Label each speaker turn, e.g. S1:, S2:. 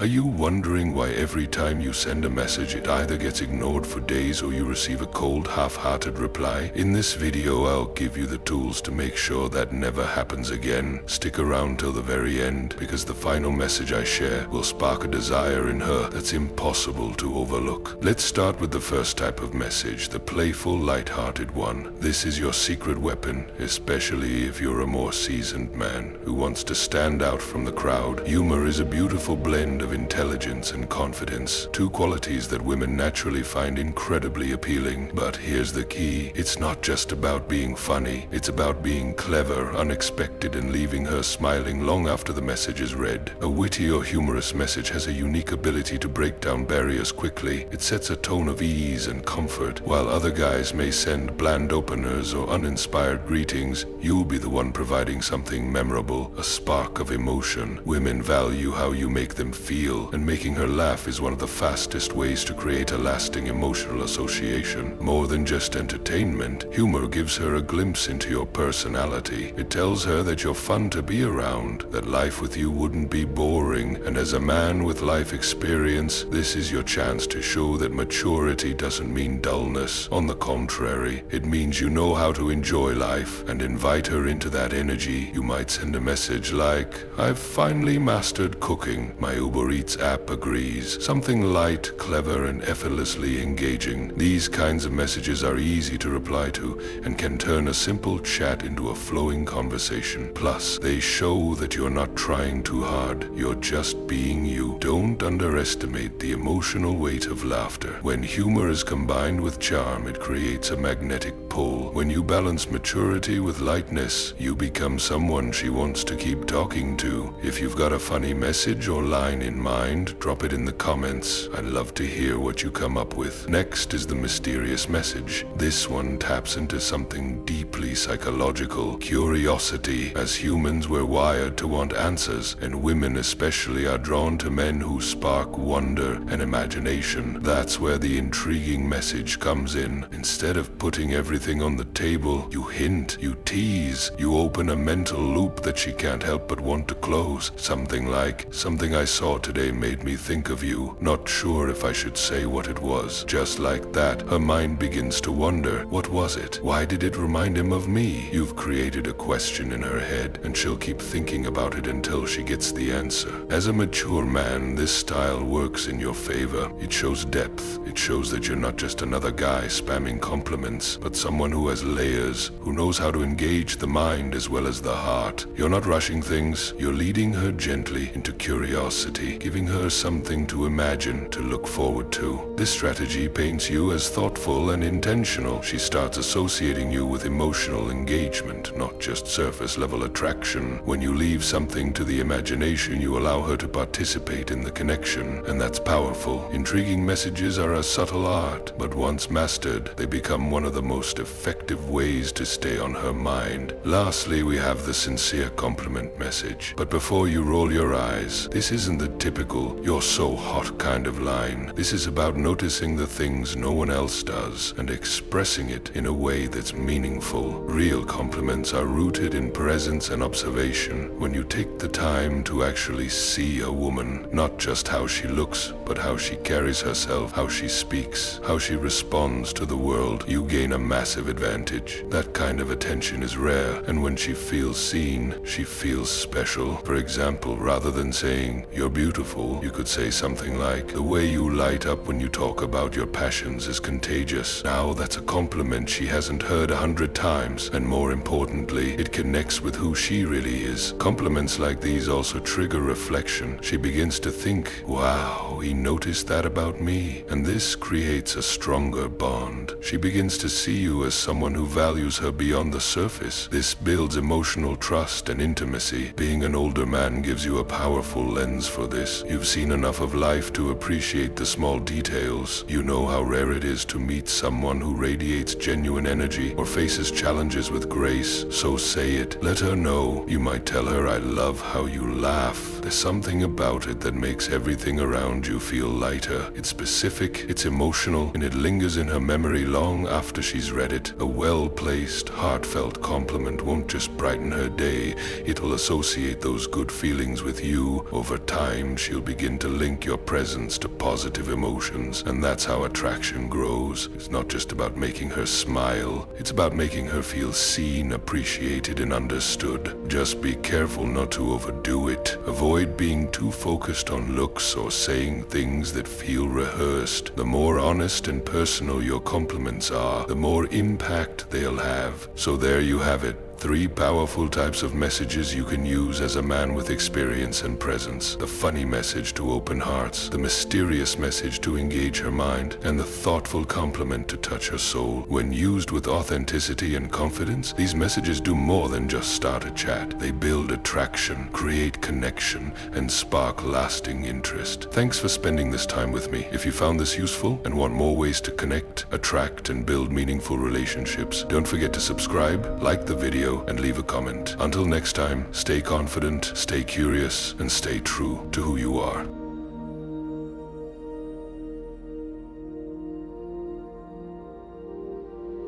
S1: Are you wondering why every time you send a message it either gets ignored for days or you receive a cold, half-hearted reply? In this video I'll give you the tools to make sure that never happens again. Stick around till the very end, because the final message I share will spark a desire in her that's impossible to overlook. Let's start with the first type of message, the playful, light-hearted one. This is your secret weapon, especially if you're a more seasoned man who wants to stand out from the crowd. Humor is a beautiful blend of intelligence and confidence, two qualities that women naturally find incredibly appealing. But here's the key: it's not just about being funny, it's about being clever, unexpected, and leaving her smiling long after the message is read. A witty or humorous message has a unique ability to break down barriers quickly. It sets a tone of ease and comfort. While other guys may send bland openers or uninspired greetings, you'll be the one providing something memorable, a spark of emotion. Women value how you make them feel, and making her laugh is one of the fastest ways to create a lasting emotional association. More than just entertainment, humor gives her a glimpse into your personality. It tells her that you're fun to be around, that life with you wouldn't be boring, and as a man with life experience, this is your chance to show that maturity doesn't mean dullness. On the contrary, it means you know how to enjoy life and invite her into that energy. You might send a message like, "I've finally mastered cooking. My Uber Eats app agrees." Something light, clever, and effortlessly engaging. These kinds of messages are easy to reply to and can turn a simple chat into a flowing conversation. Plus, they show that you're not trying too hard, you're just being you. Don't underestimate the emotional weight of laughter. When humor is combined with charm, it creates a magnetic pull. When you balance maturity with lightness, you become someone she wants to keep talking to. If you've got a funny message or line in mind, drop it in the comments. I'd love to hear what you come up with. Next is the mysterious message. This one taps into something deeply psychological, curiosity. As humans, we're wired to want answers, and women especially are drawn to men who spark wonder and imagination. That's where the intriguing message comes in. Instead of putting everything on the table, you hint, you tease, you open a mental loop that she can't help but want to close. Something like, "Something I saw today made me think of you. Not sure if I should say what it was." Just like that, her mind begins to wonder, what was it? Why did it remind him of me? You've created a question in her head, and she'll keep thinking about it until she gets the answer. As a mature man, this style works in your favor. It shows depth. It shows that you're not just another guy spamming compliments, but someone who has layers, who knows how to engage the mind as well as the heart. You're not rushing things, you're leading her gently into curiosity, giving her something to imagine, to look forward to. This strategy paints you as thoughtful and intentional. She starts associating you with emotional engagement, not just surface-level attraction. When you leave something to the imagination, you allow her to participate in the connection, and that's powerful. Intriguing messages are a subtle art, but once mastered, they become one of the most effective ways to stay on her mind. Lastly, we have the sincere compliment message. But before you roll your eyes, this isn't the typical "you're so hot" kind of line. This is about noticing the things no one else does and expressing it in a way that's meaningful. Real compliments are rooted in presence and observation. When you take the time to actually see a woman, not just how she looks, but how she carries herself, how she speaks, how she responds to the world, you gain a massive advantage. That kind of attention is rare, and when she feels seen, she feels special. For example, rather than saying, "You're beautiful," you could say something like, "The way you light up when you talk about your passions is contagious." Now that's a compliment she hasn't heard 100 times, and more importantly, it connects with who she really is. Compliments like these also trigger reflection. She begins to think, "Wow, he noticed that about me," and this creates a stronger bond. She begins to see you as someone who values her beyond the surface. This builds emotional trust and intimacy. Being an older man gives you a powerful lens for this. You've seen enough of life to appreciate the small details. You know how rare it is to meet someone who radiates genuine energy or faces challenges with grace. So say it. Let her know. You might tell her, "I love how you laugh. There's something about it that makes everything around you feel lighter. It's specific, it's emotional, and it lingers in her memory long after she's read it. A well-placed, heartfelt compliment won't just brighten her day, it'll associate those good feelings with you. Over time, she'll begin to link your presence to positive emotions, and that's how attraction grows. It's not just about making her smile, it's about making her feel seen, appreciated, and understood. Just be careful not to overdo it. Avoid being too focused on looks or saying things that feel rehearsed. The more honest and personal your compliments are, the more impact they'll have. So there you have it. 3 powerful types of messages you can use as a man with experience and presence. The funny message to open hearts, the mysterious message to engage her mind, and the thoughtful compliment to touch her soul. When used with authenticity and confidence, these messages do more than just start a chat. They build attraction, create connection, and spark lasting interest. Thanks for spending this time with me. If you found this useful and want more ways to connect, attract, and build meaningful relationships, don't forget to subscribe, like the video, and leave a comment. Until next time, stay confident, stay curious, and stay true to who you are.